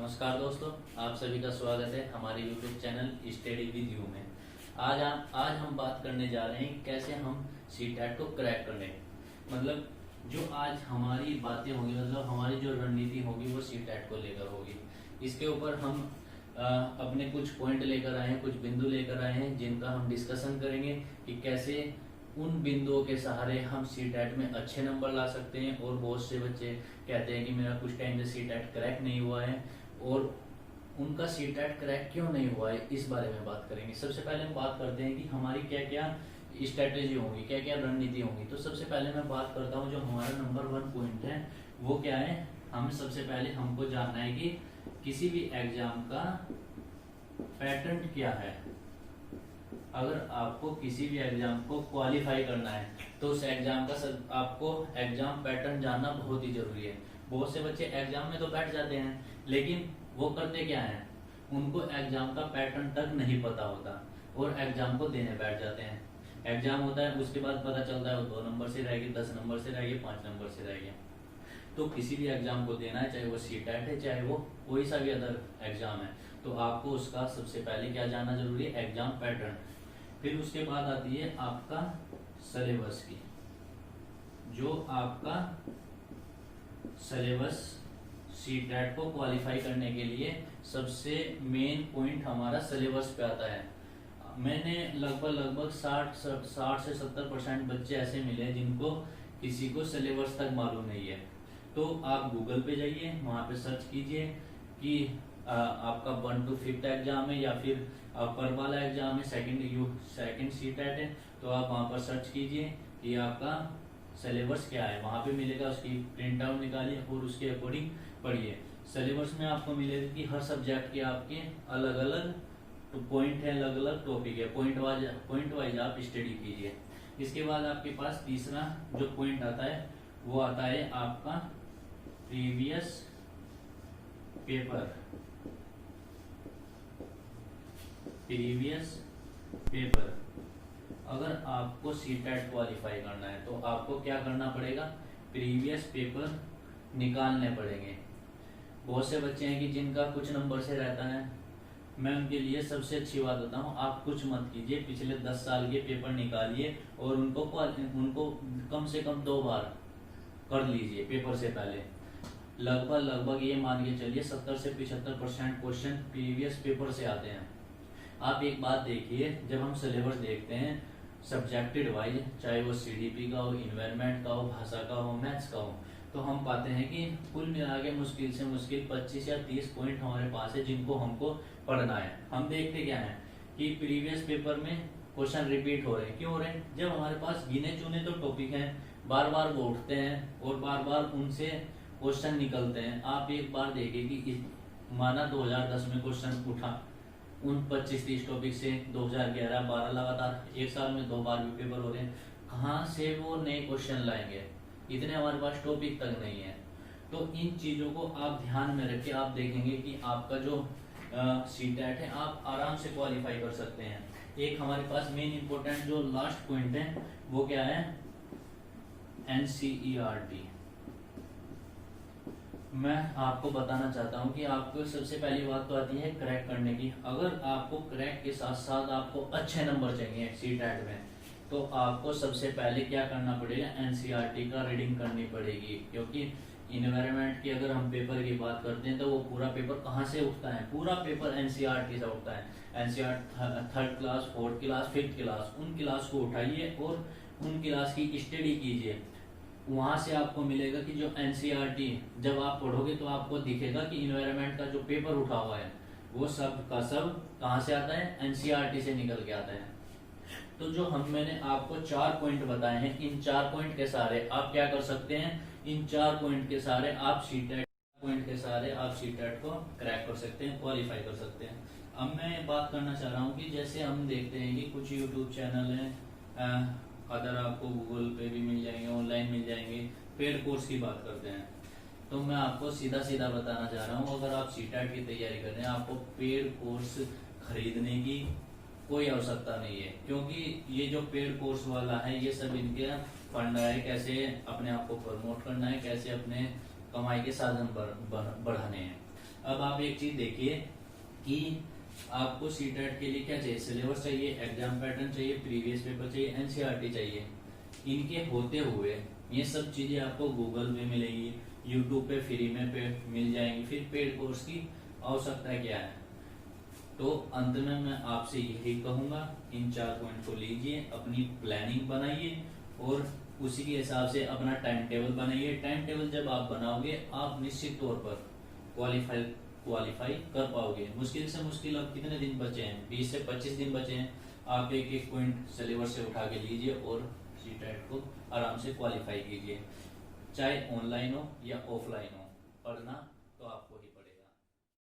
नमस्कार दोस्तों, आप सभी का स्वागत है हमारे YouTube channel study with you में। आज हम बात करने जा रहे हैं कैसे हम सीटेट को क्रैक करें। मतलब जो आज हमारी बातें होंगी, मतलब हमारी जो रणनीति होगी वो सीटेट को लेकर होगी। इसके ऊपर हम अपने कुछ पॉइंट लेकर आए हैं, कुछ बिंदु लेकर आए हैं जिनका हम डिस्कशन करेंगे कि कैसे उन बिंदुओं के सहारे हम सीटेट में अच्छे नंबर ला सकते हैं। और बहुत से बच्चे कहते हैं कि मेरा कुछ टाइम से सीटेट क्रैक नहीं हुआ है, और उनका सीटेट क्रैक क्यों नहीं हुआ है, इस बारे में बात करेंगे। सबसे पहले हम बात करते हैं कि हमारी क्या क्या स्ट्रेटेजी होंगी, क्या क्या रणनीति होंगी। तो सबसे पहले मैं बात करता हूँ जो हमारा नंबर 1 पॉइंट है वो क्या है। हम सबसे पहले हमको जानना है कि किसी भी एग्जाम का पैटर्न क्या है। अगर आपको किसी भी एग्जाम को क्वालिफाई करना है तो उस एग्जाम का आपको एग्जाम पैटर्न जानना बहुत ही जरूरी है। बहुत से बच्चे एग्जाम में तो बैठ जाते हैं, लेकिन वो करते क्या हैं, उनको एग्जाम का पैटर्न तक नहीं पता होता और एग्जाम को देने बैठ जाते हैं। एग्जाम होता है, उसके बाद पता चलता है वो 2 नंबर से रहेगी, 10 नंबर से रहेगी, 5 नंबर से रहेगी। तो किसी भी एग्जाम को देना है, चाहे वो सीटेट है, चाहे वो कोई सा भी अदर एग्जाम है, तो आपको उसका सबसे पहले क्या जानना जरूरी है, एग्जाम पैटर्न। फिर उसके बाद आती है आपका सिलेबस की। जो आपका सिलेबस सीटेट को क्वालिफाई करने के लिए सबसे मेन पॉइंट हमारा सिलेबस पे आता है। मैंने लगभग 60 से 70% बच्चे ऐसे मिले जिनको किसी को सिलेबस तक मालूम नहीं है। तो आप गूगल पे जाइए, वहाँ पे सर्च कीजिए कि आपका 1 to 5th एग्जाम है या फिर अपर वाला एग्जाम है, सेकंड सीटेट है, तो आप वहाँ पर सर्च कीजिए कि आपका सिलेबस क्या है। वहाँ पे मिलेगा, उसकी प्रिंट आउट निकालिए और उसके अकॉर्डिंग पढ़िए। सिलेबस में आपको मिलेगा कि हर सब्जेक्ट के आपके अलग अलग पॉइंट है, अलग अलग टॉपिक है, पॉइंट वाइज आप स्टडी कीजिए। इसके बाद आपके पास तीसरा जो पॉइंट आता है वो आता है आपका प्रीवियस पेपर। अगर आपको सीटेट क्वालिफाई करना है तो आपको क्या करना पड़ेगा, प्रीवियस पेपर निकालने पड़ेंगे। बहुत से बच्चे हैं कि जिनका कुछ नंबर से रहता है, मैं उनके लिए सबसे अच्छी बात बताऊं, आप कुछ मत कीजिए, पिछले 10 साल के पेपर निकालिए और उनको कम से कम 2 बार कर लीजिए पेपर से पहले। लगभग ये मान के चलिए 70 से 75% क्वेश्चन प्रीवियस पेपर से आते हैं। आप एक बात देखिए, जब हम सिलेबस देखते हैं सब्जेक्टेड वाइज, चाहे वो सीडीपी का हो, इन्वायरमेंट का हो, भाषा का हो, मैथ्स का हो, तो हम पाते हैं कि कुल मिला के मुश्किल से मुश्किल 25 या 30 पॉइंट हमारे पास है जिनको हमको पढ़ना है। हम देखते क्या है कि प्रीवियस पेपर में क्वेश्चन रिपीट हो रहे हैं। क्यों हो रहे हैं? जब हमारे पास गिने चुने तो टॉपिक हैं, बार बार वो उठते हैं और बार बार उनसे क्वेश्चन निकलते हैं। आप एक बार देखिए कि माना 2010 में क्वेश्चन उठा उन 25-30 टॉपिक से, 2011-12 लगातार एक साल में 2 बार भी पेपर हो रहे हैं। कहाँ से वो नए क्वेश्चन लाएंगे? इतने हमारे पास टॉपिक तक नहीं है। तो इन चीजों को आप ध्यान में रख के आप देखेंगे कि आपका जो सीटेट है आप आराम से क्वालिफाई कर सकते हैं। एक हमारे पास मेन इंपॉर्टेंट जो लास्ट पॉइंट है वो क्या है, एनसीईआरटी। मैं आपको बताना चाहता हूं कि आपको सबसे पहली बात तो आती है क्रैक करने की। अगर आपको क्रैक के साथ साथ आपको अच्छे नंबर चाहिए सीटेट में, तो आपको सबसे पहले क्या करना पड़ेगा, एनसीईआरटी का रीडिंग करनी पड़ेगी। क्योंकि इन्वायरमेंट की अगर हम पेपर की बात करते हैं तो वो पूरा पेपर कहाँ से उठता है, पूरा पेपर एनसीईआरटी से उठता है। NCERT 3rd class, 4th class, 5th class, उन क्लास को उठाइए और उन क्लास की स्टडी कीजिए। वहां से आपको मिलेगा कि जो एनसीईआरटी जब आप पढ़ोगे तो आपको दिखेगा कि इन्वायरमेंट का जो पेपर उठा हुआ है वो सब का सब कहाँ से आता है, एनसीईआरटी से निकल के आता है। तो जो मैंने आपको 4 पॉइंट बताए हैं, इन 4 पॉइंट के सहारे आप क्या कर सकते हैं, इन 4 पॉइंट के सहारे आप सीटेट को क्रैक कर सकते हैं, क्वालिफाई कर सकते हैं। अब मैं बात करना चाह रहा हूँ कि जैसे हम देखते हैं कि कुछ यूट्यूब चैनल हैं, अदर आपको गूगल पे भी मिल जाएंगे, ऑनलाइन मिल जाएंगे, पेड कोर्स की बात करते हैं। तो मैं आपको सीधा बताना चाह रहा हूँ, अगर आप सीटेट की तैयारी कर रहे हैं, आपको पेड कोर्स खरीदने की कोई आवश्यकता नहीं है। क्योंकि ये जो पेड कोर्स वाला है ये सब इनके फंड है, कैसे अपने आप को प्रमोट करना है, कैसे अपने कमाई के साधन बढ़ाने हैं। अब आप एक चीज देखिए कि आपको सीटेट के लिए क्या चाहिए, सिलेबस चाहिए, एग्जाम पैटर्न चाहिए, प्रीवियस पेपर चाहिए, एनसीईआरटी चाहिए। इनके होते हुए ये सब चीजें आपको गूगल में मिलेगी, यूट्यूब पे फ्री में मिल जाएंगी, फिर पेड कोर्स की आवश्यकता क्या है। तो अंत में मैं आपसे यही कहूंगा, इन 4 पॉइंट को लीजिए, अपनी प्लानिंग बनाइए और उसी के हिसाब से अपना टाइम टेबल बनाइए। टाइम टेबल जब आप बनाओगे आप निश्चित तौर पर क्वालिफाई कर पाओगे। मुश्किल से मुश्किल अब कितने दिन बचे हैं, 20 से 25 दिन बचे हैं। आप एक एक पॉइंट सिलेबस से उठा के लीजिए और सीटेट को आराम से क्वालिफाई कीजिए, चाहे ऑनलाइन हो या ऑफलाइन हो, पढ़ना